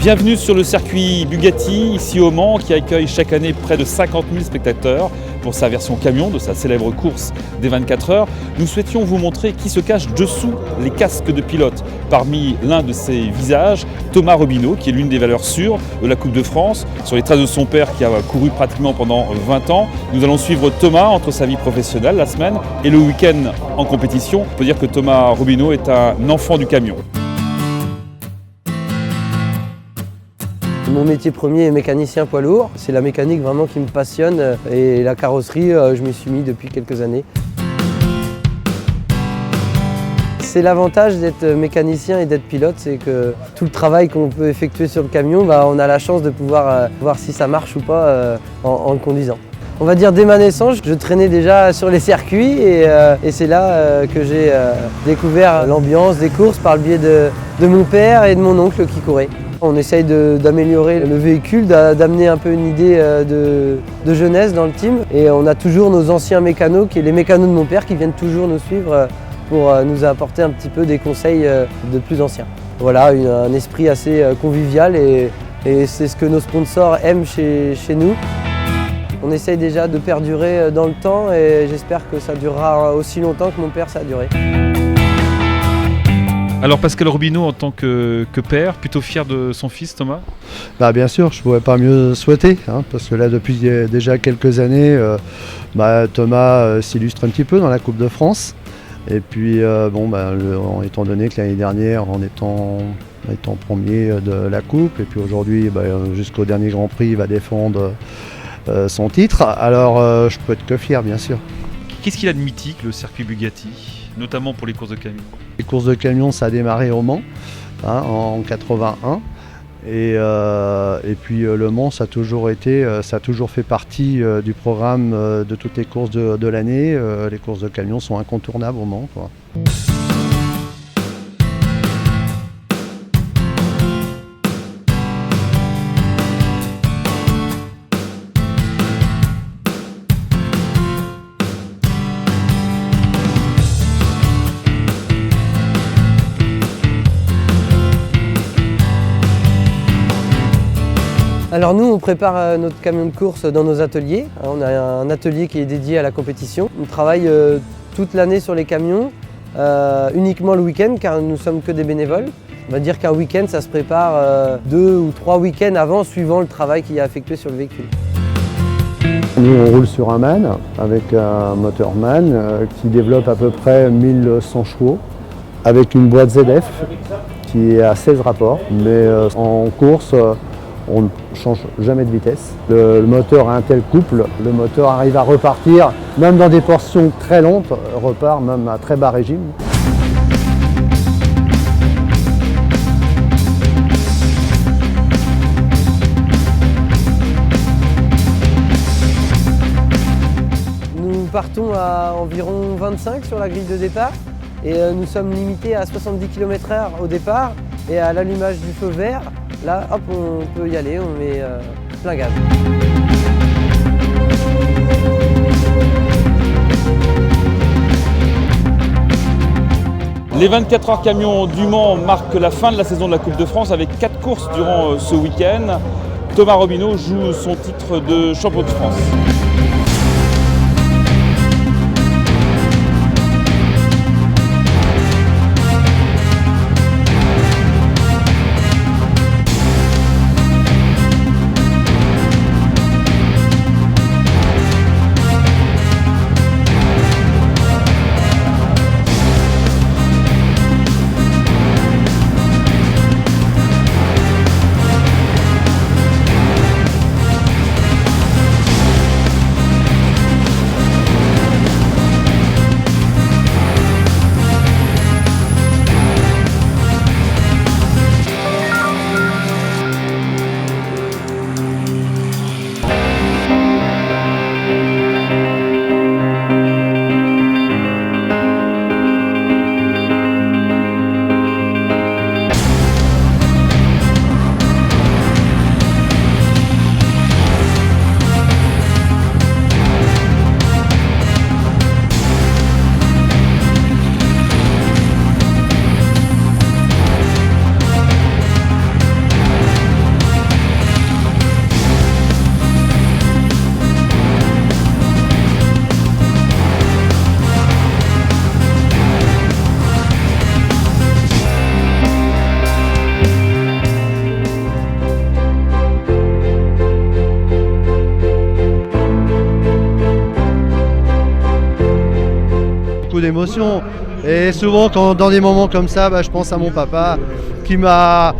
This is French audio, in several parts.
Bienvenue sur le circuit Bugatti, ici au Mans, qui accueille chaque année près de 50 000 spectateurs pour sa version camion de sa célèbre course des 24 heures. Nous souhaitions vous montrer qui se cache dessous les casques de pilote. Parmi l'un de ces visages, Thomas Robineau, qui est l'une des valeurs sûres de la Coupe de France, sur les traces de son père qui a couru pratiquement pendant 20 ans. Nous allons suivre Thomas entre sa vie professionnelle, la semaine, et le week-end en compétition. On peut dire que Thomas Robineau est un enfant du camion. Mon métier premier est mécanicien poids lourd. C'est la mécanique vraiment qui me passionne et la carrosserie, je m'y suis mis depuis quelques années. C'est l'avantage d'être mécanicien et d'être pilote, c'est que tout le travail qu'on peut effectuer sur le camion, on a la chance de pouvoir voir si ça marche ou pas en le conduisant. On va dire dès ma naissance, je traînais déjà sur les circuits et c'est là que j'ai découvert l'ambiance des courses par le biais de mon père et de mon oncle qui couraient. On essaye d'améliorer le véhicule, d'amener un peu une idée de jeunesse dans le team. Et on a toujours nos anciens mécanos, qui sont les mécanos de mon père, qui viennent toujours nous suivre pour nous apporter un petit peu des conseils de plus anciens. Voilà, un esprit assez convivial et c'est ce que nos sponsors aiment chez nous. On essaye déjà de perdurer dans le temps et j'espère que ça durera aussi longtemps que mon père ça a duré. Alors Pascal Robineau, en tant que père, plutôt fier de son fils Thomas ? Bien sûr, je ne pourrais pas mieux souhaiter, parce que là depuis déjà quelques années, Thomas s'illustre un petit peu dans la Coupe de France. Et puis étant donné que l'année dernière, en étant premier de la Coupe, et puis aujourd'hui jusqu'au dernier Grand Prix, il va défendre son titre, alors je peux être que fier bien sûr. Qu'est-ce qu'il a de mythique le circuit Bugatti, notamment pour les courses de camions ? Les courses de camions, ça a démarré au Mans en 81 et puis Le Mans, ça a toujours fait partie du programme de toutes les courses de l'année. Les courses de camions sont incontournables au Mans, quoi. Alors nous, on prépare notre camion de course dans nos ateliers. On a un atelier qui est dédié à la compétition. On travaille toute l'année sur les camions, uniquement le week-end car nous ne sommes que des bénévoles. On va dire qu'un week-end, ça se prépare 2 ou 3 week-ends avant, suivant le travail qu'il y a effectué sur le véhicule. Nous, on roule sur un MAN avec un moteur MAN qui développe à peu près 1100 chevaux avec une boîte ZF qui est à 16 rapports. Mais en course, on ne change jamais de vitesse. Le moteur a un tel couple, le moteur arrive à repartir, même dans des portions très lentes, repart même à très bas régime. Nous partons à environ 25 sur la grille de départ et nous sommes limités à 70 km/h au départ et à l'allumage du feu vert. Là, hop, on peut y aller, on met plein gaz. Les 24 heures camions du Mans marquent la fin de la saison de la Coupe de France avec 4 courses durant ce week-end. Thomas Robineau joue son titre de champion de France. beaucoup d'émotions. Et souvent, dans des moments comme ça, je pense à mon papa qui m'a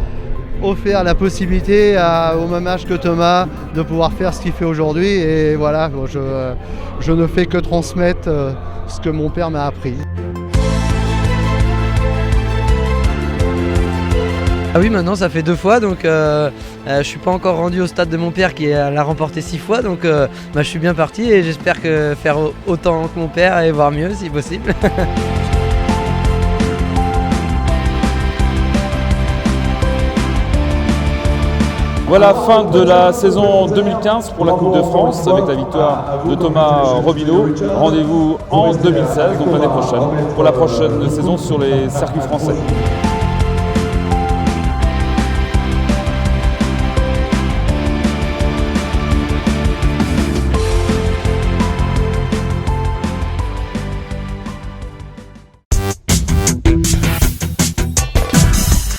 offert la possibilité, au même âge que Thomas, de pouvoir faire ce qu'il fait aujourd'hui. Et voilà, je ne fais que transmettre ce que mon père m'a appris. Ah oui, maintenant ça fait 2 fois, donc je suis pas encore rendu au stade de mon père qui l'a remporté 6 fois, donc je suis bien parti et j'espère que faire autant que mon père et voire mieux si possible. Voilà, fin de la saison 2015 pour la Coupe de France avec la victoire de Thomas Robineau. Rendez-vous en 2016, donc l'année prochaine, pour la prochaine saison sur les circuits français.